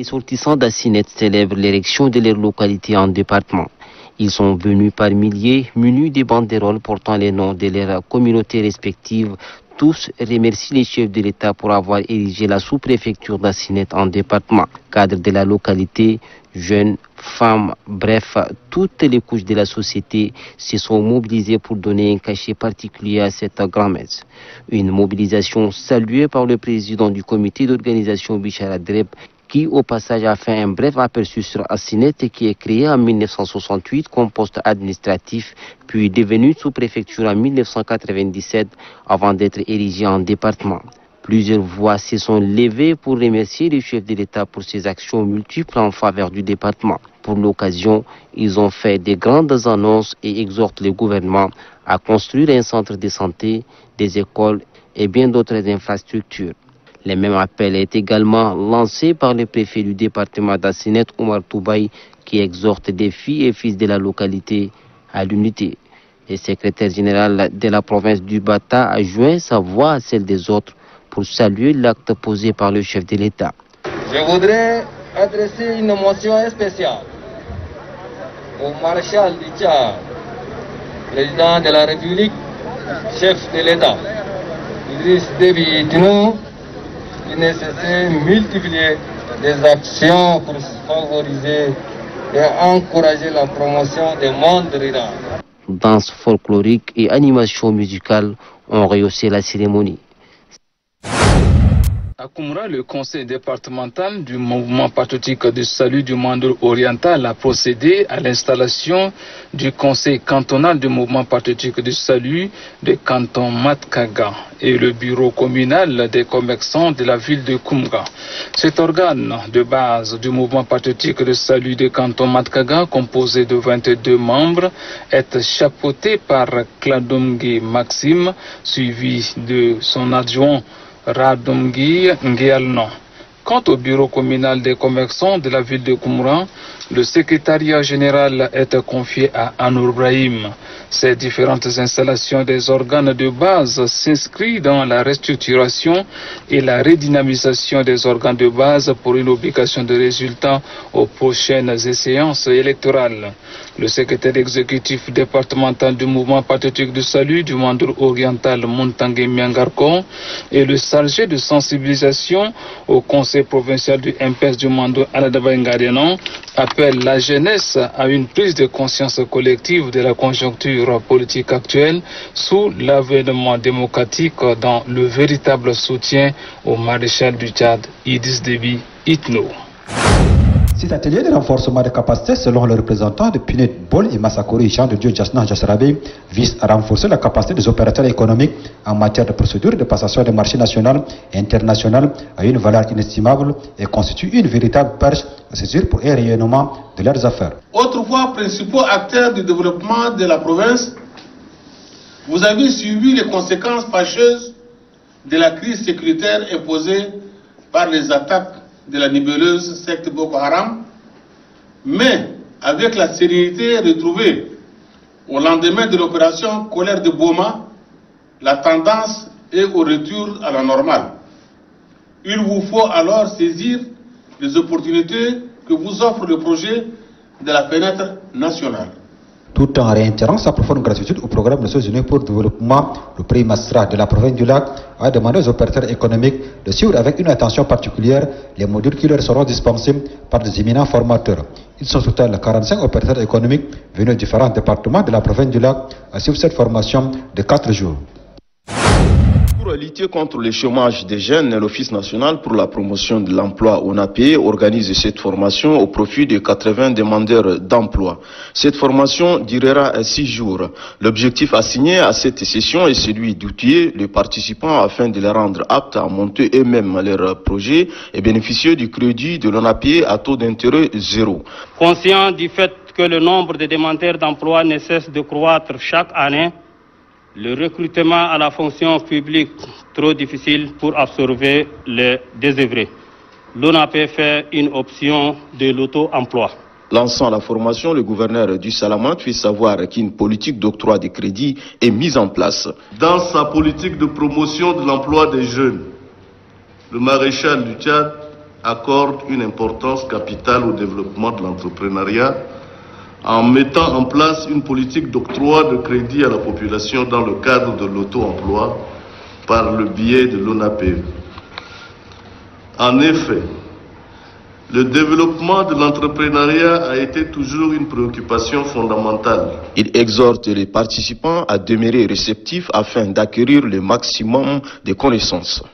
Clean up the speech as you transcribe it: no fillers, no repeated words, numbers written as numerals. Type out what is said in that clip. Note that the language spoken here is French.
ressortissants d'Assinet célèbrent l'érection de leur localité en département. Ils sont venus par milliers, munis des banderoles portant les noms de leurs communautés respectives. Tous remercient les chefs de l'État pour avoir érigé la sous-préfecture d'Assinet en département. Cadres de la localité, jeunes, femmes, bref, toutes les couches de la société se sont mobilisées pour donner un cachet particulier à cette grand-messe. Une mobilisation saluée par le président du comité d'organisation Bichara Dreb, qui au passage a fait un bref aperçu sur Assinet qui est créé en 1968 comme poste administratif, puis devenu sous-préfecture en 1997 avant d'être érigé en département. Plusieurs voix se sont levées pour remercier le chef de l'État pour ses actions multiples en faveur du département. Pour l'occasion, ils ont fait de grandes annonces et exhortent le gouvernement à construire un centre de santé, des écoles et bien d'autres infrastructures. Le même appel est également lancé par le préfet du département d'Assinet, Omar Toubaï, qui exhorte des filles et fils de la localité à l'unité. Le secrétaire général de la province du Bata a joint sa voix à celle des autres pour saluer l'acte posé par le chef de l'État. Je voudrais adresser une mention spéciale au maréchal du Tchad, président de la République, chef de l'État, Idriss Déby Itno, qui nécessite multiplier des actions pour favoriser et encourager la promotion des mondes rural. Danse folklorique et animation musicale ont rehaussé la cérémonie. À Koumra, le conseil départemental du mouvement patriotique du salut du Mandoul oriental a procédé à l'installation du conseil cantonal du mouvement patriotique du salut de canton Matkaga et le bureau communal des commerçants de la ville de Koumra. Cet organe de base du mouvement patriotique de salut de canton Matkaga, composé de 22 membres, est chapeauté par Kladomgi Maxime, suivi de son adjoint Radomgi Ngialno. Quant au bureau communal des commerçants de la ville de Koumra, le secrétariat général est confié à Anour Brahim. Ces différentes installations des organes de base s'inscrivent dans la restructuration et la redynamisation des organes de base pour une obligation de résultats aux prochaines séances électorales. Le secrétaire exécutif départemental du mouvement patriotique du salut du Mandoul oriental Montangue Miangarko et le chargé de sensibilisation au conseil provincial du MPS du Mandoul Aladaba Ngarianon appellent la jeunesse à une prise de conscience collective de la conjoncture politique actuelle sous l'avènement démocratique dans le véritable soutien au maréchal du Tchad, Idriss Déby Itno. Cet atelier de renforcement de capacité, selon le représentant de Pinet Bol et Massakori Jean de Dieu Jasna Jassarabe, vise à renforcer la capacité des opérateurs économiques en matière de procédure de passation des marchés nationaux et internationaux à une valeur inestimable et constitue une véritable perche à saisir pour un rayonnement de leurs affaires. Autrefois principaux acteurs du développement de la province, vous avez suivi les conséquences fâcheuses de la crise sécuritaire imposée par les attaques de la nébuleuse secte Boko Haram, mais avec la sérénité retrouvée au lendemain de l'opération Colère de Boma, la tendance est au retour à la normale. Il vous faut alors saisir les opportunités que vous offre le projet de la fenêtre nationale. Tout en réitérant sa profonde gratitude au programme des Nations Unies pour le développement, le prix Masra de la province du Lac a demandé aux opérateurs économiques de suivre avec une attention particulière les modules qui leur seront dispensés par des éminents formateurs. Ils sont au total 45 opérateurs économiques venus de différents départements de la province du Lac à suivre cette formation de 4 jours. Pour lutter contre le chômage des jeunes, l'Office national pour la promotion de l'emploi ONAP organise cette formation au profit de 80 demandeurs d'emploi. Cette formation durera 6 jours. L'objectif assigné à cette session est celui d'outiller les participants afin de les rendre aptes à monter eux-mêmes leurs projets et bénéficier du crédit de l'ONAP à taux d'intérêt 0. Conscient du fait que le nombre de demandeurs d'emploi ne cesse de croître chaque année, le recrutement à la fonction publique trop difficile pour absorber les désœuvrés. L'ONAP fait une option de l'auto-emploi. Lançant la formation, le gouverneur du Salamand fait savoir qu'une politique d'octroi de crédit est mise en place. Dans sa politique de promotion de l'emploi des jeunes, le maréchal du Tchad accorde une importance capitale au développement de l'entrepreneuriat en mettant en place une politique d'octroi de crédit à la population dans le cadre de l'auto-emploi par le biais de l'ONAPE. En effet, le développement de l'entrepreneuriat a été toujours une préoccupation fondamentale. Il exhorte les participants à demeurer réceptifs afin d'acquérir le maximum de connaissances.